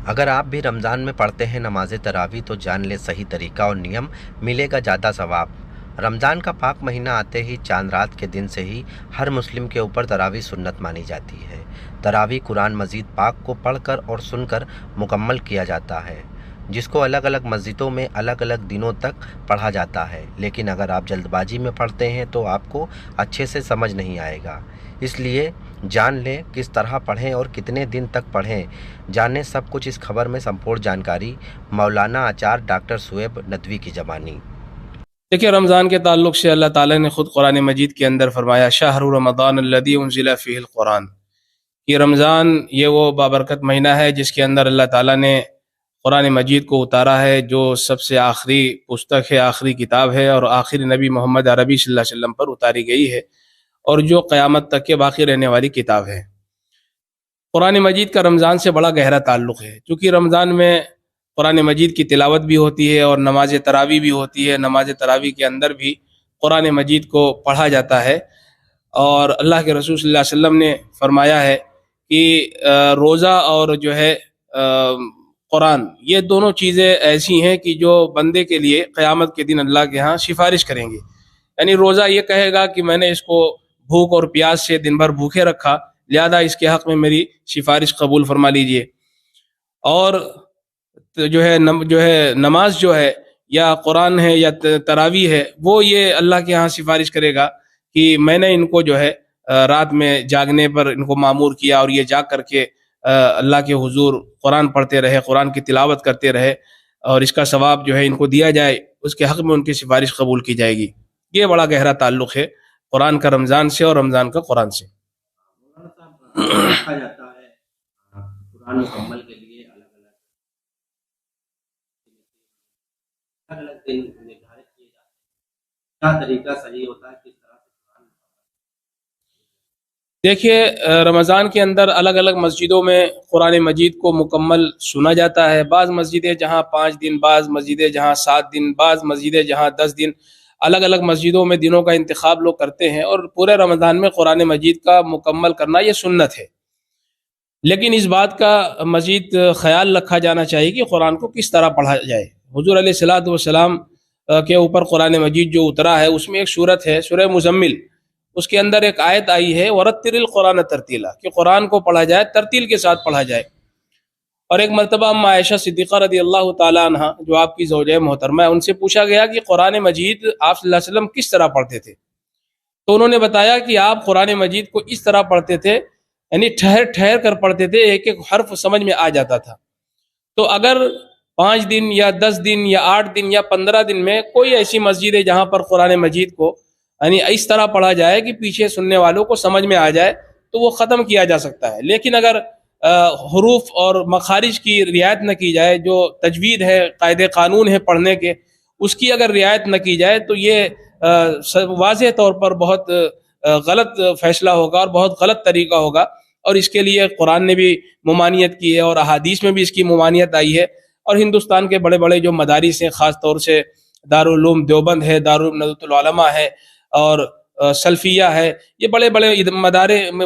اگر آپ بھی رمضان میں پڑھتے ہیں نماز تراویح تو جان لے صحیح طریقہ اور نیم، ملے گا زیادہ ثواب۔ رمضان کا پاک مہینہ آتے ہی چاند رات کے دن سے ہی ہر مسلم کے اوپر تراویح سنت مانی جاتی ہے۔ تراویح قرآن مجید پاک کو پڑھ کر اور سن کر مکمل کیا جاتا ہے، جس کو الگ الگ مسجدوں میں الگ الگ دنوں تک پڑھا جاتا ہے، لیکن اگر آپ جلد بازی میں پڑھتے ہیں تو آپ کو اچھے سے سمجھ نہیں آئے گا۔ اس لیے جان لیں کس طرح پڑھیں اور کتنے دن تک پڑھیں۔ جانیں سب کچھ اس خبر میں سمپورن جانکاری۔ مولانا آچار ڈاکٹر شعیب ندوی کی زبانی۔ دیکھیے، رمضان کے تعلق سے اللہ تعالیٰ نے خود قرآن مجید کے اندر فرمایا، شہر رمضان الذی انزل فیہ القرآن، کہ رمضان یہ وہ بابرکت مہینہ ہے جس کے اندر اللہ تعالیٰ نے قرآن مجید کو اتارا ہے، جو سب سے آخری پستک ہے، آخری کتاب ہے، اور آخری نبی محمد عربی صلی اللہ علیہ وسلم پر اتاری گئی ہے، اور جو قیامت تک کے باقی رہنے والی کتاب ہے۔ قرآن مجید کا رمضان سے بڑا گہرا تعلق ہے، چونکہ رمضان میں قرآن مجید کی تلاوت بھی ہوتی ہے اور نماز تراویح بھی ہوتی ہے۔ نماز تراویح کے اندر بھی قرآن مجید کو پڑھا جاتا ہے، اور اللہ کے رسول صلی اللہ علیہ وسلم نے فرمایا ہے کہ روزہ اور جو ہے قرآن، یہ دونوں چیزیں ایسی ہیں کہ جو بندے کے لیے قیامت کے دن اللہ کے ہاں سفارش کریں گے۔ یعنی روزہ یہ کہے گا کہ میں نے اس کو بھوک اور پیاس سے دن بھر بھوکے رکھا، لہذا اس کے حق میں میری سفارش قبول فرما لیجئے۔ اور جو ہے نماز جو ہے، یا قرآن ہے یا تراویح ہے، وہ یہ اللہ کے ہاں سفارش کرے گا کہ میں نے ان کو جو ہے رات میں جاگنے پر ان کو معمور کیا، اور یہ جاگ کر کے اللہ کے حضور قرآن پڑھتے رہے، قرآن کی تلاوت کرتے رہے، اور اس کا ثواب جو ہے ان کو دیا جائے، اس کے حق میں ان کی سفارش قبول کی جائے گی۔ یہ بڑا گہرا تعلق ہے قرآن کا رمضان سے اور رمضان کا قرآن سے۔ دیکھا جاتا ہے قرآن مکمل کے لیے الگ الگ دن نردھارت کیے جاتے ہیں، کیا طریقہ صحیح ہوتا ہے، کس طرح سے قرآن؟ دیکھیے، رمضان کے اندر الگ الگ مسجدوں میں قرآن مجید کو مکمل سنا جاتا ہے۔ بعض مسجدیں جہاں 5 دن، بعض مسجدیں جہاں 7 دن، بعض مسجدیں جہاں 10 دن، الگ الگ مسجدوں میں دنوں کا انتخاب لوگ کرتے ہیں، اور پورے رمضان میں قرآن مجید کا مکمل کرنا یہ سنت ہے۔ لیکن اس بات کا مزید خیال رکھا جانا چاہیے کہ قرآن کو کس طرح پڑھا جائے۔ حضور علیہ الصلوۃ والسلام کے اوپر قرآن مجید جو اترا ہے، اس میں ایک سورت ہے سورہ مزمل، اس کے اندر ایک آیت آئی ہے وَرَتِّلِ الْقُرْآنَ تَرْتِیلًا، کہ قرآن کو پڑھا جائے، ترتیل کے ساتھ پڑھا جائے۔ اور ایک مرتبہ ام عائشہ صدیقہ رضی اللہ تعالیٰ عنہ، جو آپ کی زوجہ محترمہ ہے، ان سے پوچھا گیا کہ قرآن مجید آپ صلی اللہ علیہ وسلم کس طرح پڑھتے تھے، تو انہوں نے بتایا کہ آپ قرآن مجید کو اس طرح پڑھتے تھے، یعنی ٹھہر ٹھہر کر پڑھتے تھے، ایک ایک حرف سمجھ میں آ جاتا تھا۔ تو اگر 5 دن یا 10 دن یا 8 دن یا 15 دن میں کوئی ایسی مسجد ہے جہاں پر قرآن مجید کو یعنی اس طرح پڑھا جائے کہ پیچھے سننے والوں کو سمجھ میں آ جائے، تو وہ ختم کیا جا سکتا ہے۔ لیکن اگر حروف اور مخارج کی رعایت نہ کی جائے، جو تجوید ہے، قاعدے قانون ہے پڑھنے کے، اس کی اگر رعایت نہ کی جائے تو یہ واضح طور پر بہت غلط فیصلہ ہوگا اور بہت غلط طریقہ ہوگا، اور اس کے لیے قرآن نے بھی ممانعت کی ہے اور احادیث میں بھی اس کی ممانعت آئی ہے۔ اور ہندوستان کے بڑے بڑے جو مدارس ہیں، خاص طور سے دارالعلوم دیوبند ہے، دارالعلوم ندوۃ العلماء ہے، اور سلفیہ ہے، یہ بڑے بڑے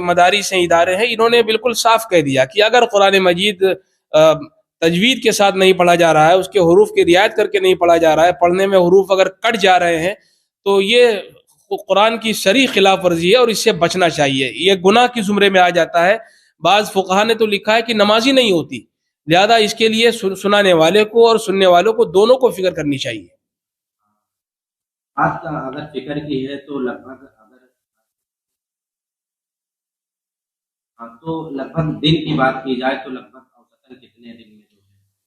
مدارس ہیں، ادارے ہیں، انہوں نے بالکل صاف کہہ دیا کہ اگر قرآن مجید تجوید کے ساتھ نہیں پڑھا جا رہا ہے، اس کے حروف کی رعایت کر کے نہیں پڑھا جا رہا ہے، پڑھنے میں حروف اگر کٹ جا رہے ہیں، تو یہ قرآن کی صریح خلاف ورزی ہے اور اس سے بچنا چاہیے، یہ گناہ کی زمرے میں آ جاتا ہے۔ بعض فقہا نے تو لکھا ہے کہ نمازی نہیں ہوتی، لہذا اس کے لیے سنانے والے کو اور سننے والوں کو دونوں کو فکر کرنی چاہیے۔ بات کا اگر فکر کی ہے تو لگ بھگ دن کی بات کی جائے تو لگ بھگ اوسطاً کتنے دن میں؟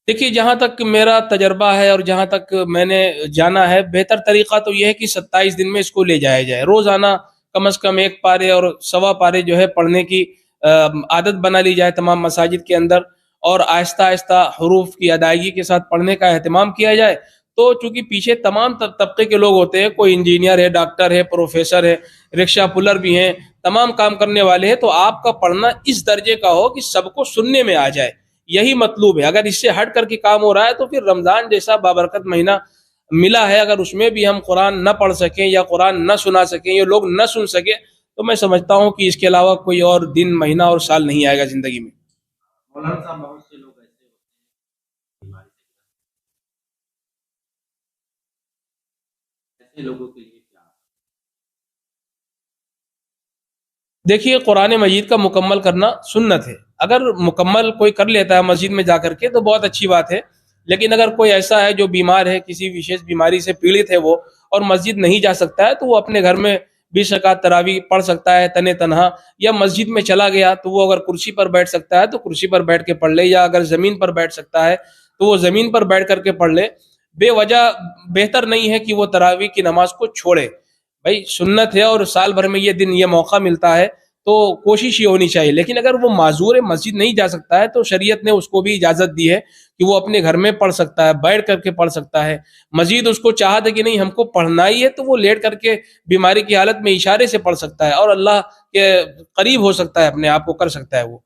دیکھیے، جہاں تک میرا تجربہ ہے اور جہاں تک میں نے جانا ہے، بہتر طریقہ تو یہ ہے کہ 27 دن میں اس کو لے جایا جائے۔ روزانہ کم از کم 1 پارے اور 1.25 پارے جو ہے پڑھنے کی عادت بنا لی جائے تمام مساجد کے اندر، اور آہستہ آہستہ حروف کی ادائیگی کے ساتھ پڑھنے کا اہتمام کیا جائے۔ تو چونکہ پیچھے تمام طبقے کے لوگ ہوتے ہیں، کوئی انجینئر ہے، ڈاکٹر ہے، پروفیسر ہے، رکشہ پلر بھی ہیں، تمام کام کرنے والے ہیں، تو آپ کا پڑھنا اس درجے کا ہو کہ سب کو سننے میں آ جائے، یہی مطلوب ہے۔ اگر اس سے ہٹ کر کے کام ہو رہا ہے تو پھر رمضان جیسا بابرکت مہینہ ملا ہے، اگر اس میں بھی ہم قرآن نہ پڑھ سکیں یا قرآن نہ سنا سکیں یا لوگ نہ سن سکیں، تو میں سمجھتا ہوں کہ اس کے علاوہ کوئی اور دن، مہینہ اور سال نہیں آئے گا زندگی میں۔ مولانا صاحب، بہت سے لوگ ایسے ہوتے ہیں ایسے لوگوں کے لیے کیا؟ دیکھیے قرآن مجید کا مکمل کرنا سنت ہے. اگر مکمل کوئی کر لیتا ہے مسجد میں جا کر کے تو بہت اچھی بات ہے. لیکن اگر کوئی ایسا ہے جو بیمار ہے, کسی وشیش بیماری سے پیڑت ہے وہ, اور مسجد نہیں جا سکتا ہے, تو وہ اپنے گھر میں 20 رکعت تراویح پڑھ سکتا ہے تن تنہا. یا مسجد میں چلا گیا تو وہ اگر کرسی پر بیٹھ سکتا ہے تو کرسی پر بیٹھ کے پڑھ لے, یا اگر زمین پر بیٹھ سکتا ہے تو وہ زمین پر بیٹھ کر کے پڑھ لے. بے وجہ بہتر نہیں ہے کہ وہ تراویح کی نماز کو چھوڑے. بھائی سنت ہے اور سال بھر میں یہ دن یہ موقع ملتا ہے تو کوشش یہ ہونی چاہیے. لیکن اگر وہ معذور مسجد نہیں جا سکتا ہے تو شریعت نے اس کو بھی اجازت دی ہے کہ وہ اپنے گھر میں پڑھ سکتا ہے, بیٹھ کر کے پڑھ سکتا ہے. مزید اس کو چاہت ہے کہ نہیں ہم کو پڑھنا ہی ہے تو وہ لیٹ کر کے بیماری کی حالت میں اشارے سے پڑھ سکتا ہے, اور اللہ کے قریب ہو سکتا ہے, اپنے آپ کو کر سکتا ہے وہ.